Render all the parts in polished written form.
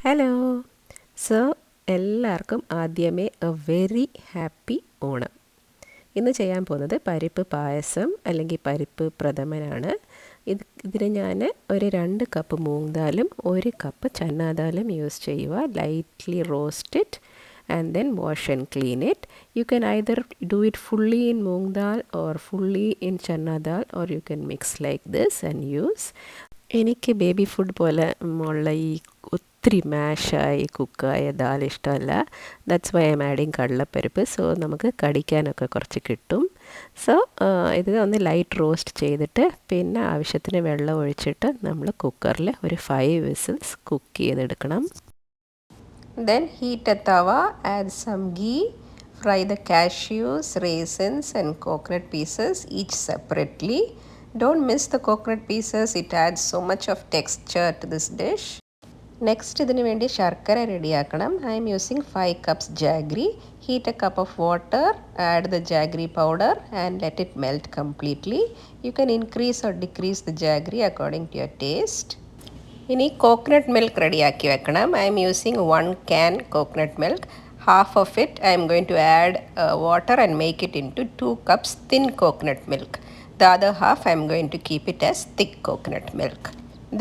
Hello. So എല്ലാവർക്കും ആദ്യമേ A very happy Onam. ഇന്ന് ചെയ്യാൻ പോകുന്നത് പരിപ്പ് പായസം അല്ലെങ്കിൽ പരിപ്പ് പ്രഥമനാണ്. ഇതിന് ഞാൻ ഒരു 2 കപ്പ് മൂങ് ദാലും 1 കപ്പ് ചന്നാ ദാലും യൂസ് ചെയ്യുക. Lightly roast it and then wash and clean it. You can either do it fully in moong dal or fully in channa dal, or you can mix like this and use. എനിക്ക് baby food പോലെ ഉള്ള ഈ ഒത്തിരി മാഷായി കുക്കായ ദാൽ ഇഷ്ടമല്ല. That's why I M adding കടലപ്പരിപ്പ്. So നമുക്ക് കടിക്കാനൊക്കെ കുറച്ച് കിട്ടും. സോ ഇത് ഒന്ന് ലൈറ്റ് റോസ്റ്റ് ചെയ്തിട്ട് പിന്നെ ആവശ്യത്തിന് വെള്ളം ഒഴിച്ചിട്ട് നമ്മൾ കുക്കറിൽ ഒരു 5 വിസിൽസ് കുക്ക് ചെയ്തെടുക്കണം. Then heat a tawa, add some ghee, fry the cashews, raisins and coconut pieces each separately. Don't miss the coconut pieces, it adds so much of texture to this dish. Next ഇതിനു വേണ്ടി ശർക്കര റെഡിയാക്കണം. I am using 5 cups jaggery. Heat a cup of water, add the jaggery powder and let it melt completely. You can increase or decrease the jaggery according to your taste. ഇനി coconut milk റെഡിയാക്കി വെക്കണം. I M using 1 can coconut milk. Half of it I am going to add water and make it into 2 cups thin coconut milk. The other half I am going to keep it as thick coconut milk.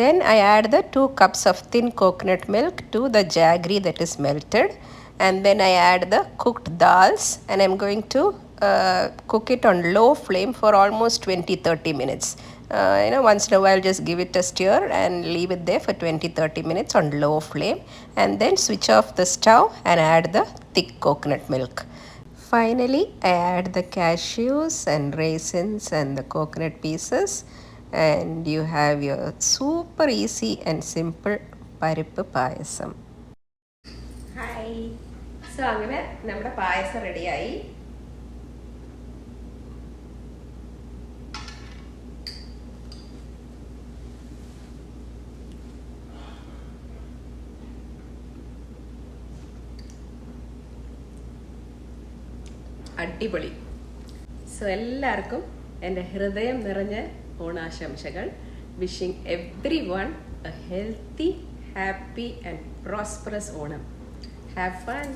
Then I add the 2 cups of thin coconut milk to the jaggery that is melted, and then I add the cooked dals and I am going to cook it on low flame for almost 20-30 minutes. Once in a while just give it a stir and leave it there for 20-30 minutes on low flame, and then switch off the stove and add the thick coconut milk. Finally, I add the cashews and raisins and the coconut pieces, and you have your super easy and simple പരിപ്പ് പായസം. Hi. So അങ്ങനെ നമ്മുടെ പായസം റെഡിയായി. അടിപൊളി. So എല്ലാവർക്കും എൻ്റെ ഹൃദയം നിറഞ്ഞ ഓണാശംസകൾ. Wishing every one A healthy, happy and prosperous Onam. Have fun.